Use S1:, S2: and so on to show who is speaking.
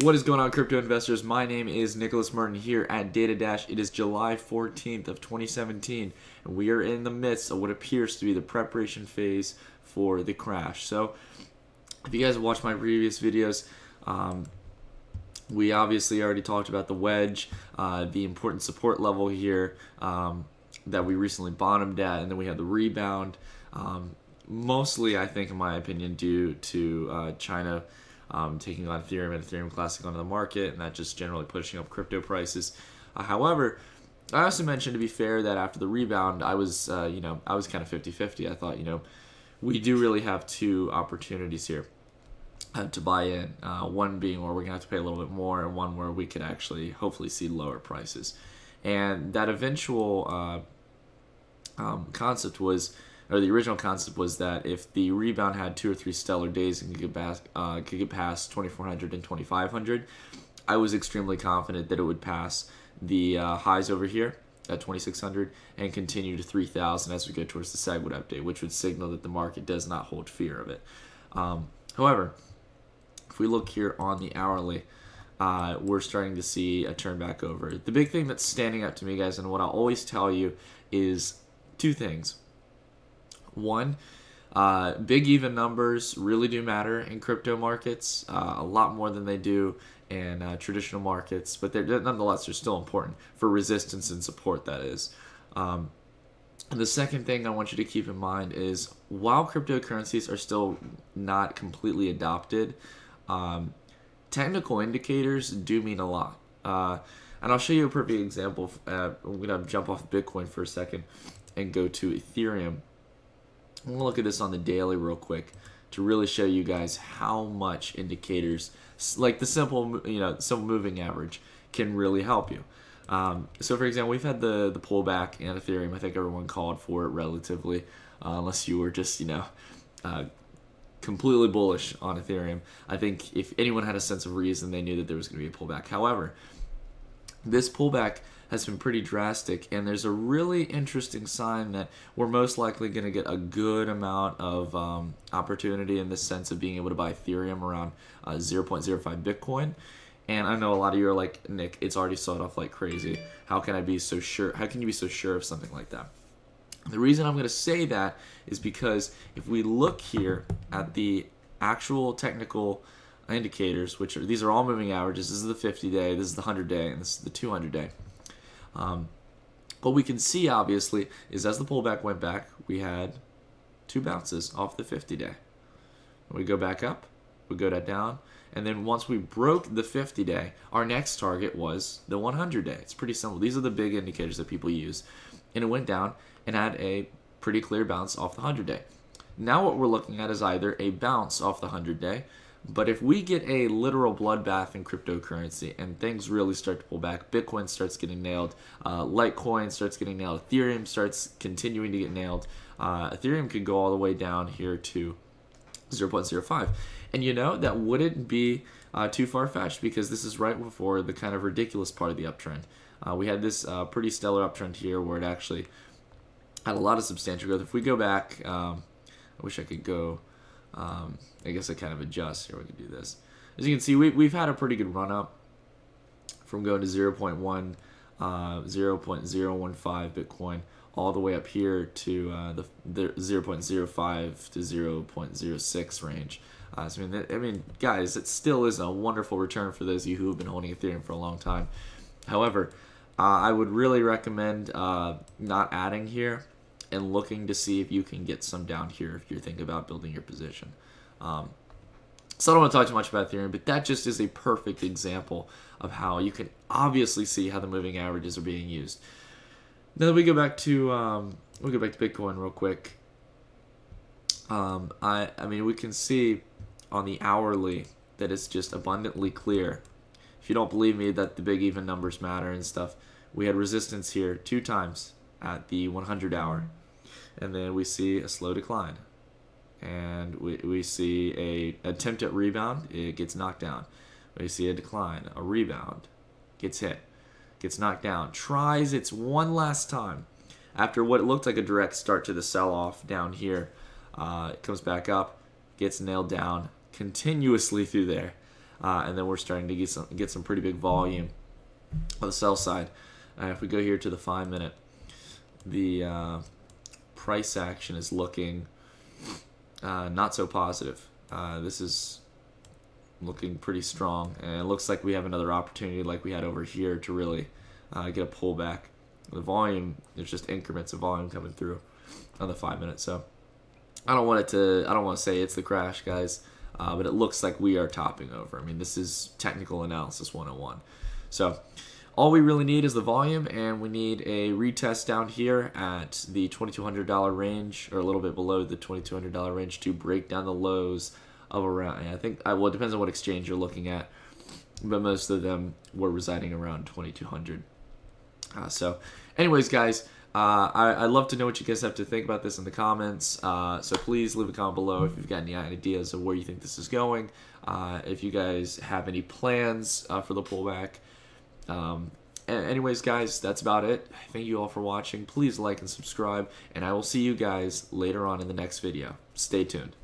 S1: What is going on, crypto investors? My name is Nicholas Merton here at Data Dash. It is July 14th of 2017, and we are in the midst of what appears to be the preparation phase for the crash. So, if you guys have watched my previous videos, we obviously already talked about the wedge, the important support level here that we recently bottomed at, and then we had the rebound. Mostly, I think, in my opinion, due to China taking on Ethereum and Ethereum Classic onto the market, and that just generally pushing up crypto prices. However, I also mentioned, to be fair, that after the rebound, I was kind of 50-50. I thought, we do really have two opportunities here to buy in. One being where we're going to have to pay a little bit more, and one where we could actually hopefully see lower prices. And that eventual concept was, or the original concept was, that if the rebound had 2 or 3 stellar days and could get past 2,400 and 2,500, I was extremely confident that it would pass the highs over here at 2,600 and continue to 3,000 as we go towards the SegWit update, which would signal that the market does not hold fear of it. However, if we look here on the hourly, we're starting to see a turn back over. The big thing that's standing out to me, guys, and what I always tell you, is two things. One, big even numbers really do matter in crypto markets, a lot more than they do in traditional markets, but nonetheless, they're still important for resistance and support, that is. And the second thing I want you to keep in mind is, while cryptocurrencies are still not completely adopted, technical indicators do mean a lot. And I'll show you a perfect example. I'm going to jump off Bitcoin for a second and go to Ethereum. I'm going to look at this on the daily real quick to really show you guys how much indicators, like the simple moving average, can really help you. So for example, we've had the pullback in Ethereum. I think everyone called for it relatively, unless you were just, completely bullish on Ethereum. I think if anyone had a sense of reason, they knew that there was going to be a pullback. However, this pullback has been pretty drastic, and there's a really interesting sign that we're most likely going to get a good amount of opportunity in the sense of being able to buy Ethereum around 0.05 Bitcoin. And I know a lot of you are like, Nick, it's already sold off like crazy. How can I be so sure? How can you be so sure of something like that? The reason I'm going to say that is because if we look here at the actual technical indicators, these are all moving averages. This is the 50-day, this is the 100-day, and this is the 200-day. What we can see, obviously, is as the pullback went back, we had 2 bounces off the 50-day. We go back up, we go down, and then once we broke the 50-day, our next target was the 100-day. It's pretty simple. These are the big indicators that people use. And it went down and had a pretty clear bounce off the 100-day. Now what we're looking at is either a bounce off the 100-day, but if we get a literal bloodbath in cryptocurrency and things really start to pull back, Bitcoin starts getting nailed, Litecoin starts getting nailed, Ethereum starts continuing to get nailed, Ethereum could go all the way down here to 0.05. And that wouldn't be too far-fetched, because this is right before the kind of ridiculous part of the uptrend. We had this pretty stellar uptrend here where it actually had a lot of substantial growth. If we go back, I wish I could go... I guess I kind of adjust here. We can do this. As you can see, we've had a pretty good run up from going to 0.1015 Bitcoin all the way up here to the 0.05 to 0.06 range. So I mean, guys, it still is a wonderful return for those of you who have been holding Ethereum for a long time. However, I would really recommend not adding here and looking to see if you can get some down here if you're thinking about building your position. So I don't want to talk too much about Ethereum, but that just is a perfect example of how you can obviously see how the moving averages are being used. Now that we go back to Bitcoin real quick. I mean, we can see on the hourly that it's just abundantly clear. If you don't believe me that the big even numbers matter and stuff, we had resistance here 2 times at the 100 hour, and then we see a slow decline, and we see a attempt at rebound. It gets knocked down. We see a decline, a rebound, gets hit, gets knocked down, tries its one last time after what looked like a direct start to the sell-off down here. It comes back up, gets nailed down continuously through there. and then we're starting to get some pretty big volume on the sell side. If we go here to the 5-minute, the price action is looking not so positive. This is looking pretty strong, and it looks like we have another opportunity like we had over here to really get a pullback. The volume, there's just increments of volume coming through on the 5-minute. So I don't want to say it's the crash, guys, but it looks like we are topping over. I mean, this is technical analysis 101. So all we really need is the volume, and we need a retest down here at the $2,200 range, or a little bit below the $2,200 range, to break down the lows of around, I think, well, it depends on what exchange you're looking at, but most of them were residing around 2,200. So anyways, guys, I'd love to know what you guys have to think about this in the comments. So please leave a comment below if you've got any ideas of where you think this is going. If you guys have any plans for the pullback. Anyways, guys, that's about it. Thank you all for watching. Please like and subscribe, and I will see you guys later on in the next video. Stay tuned.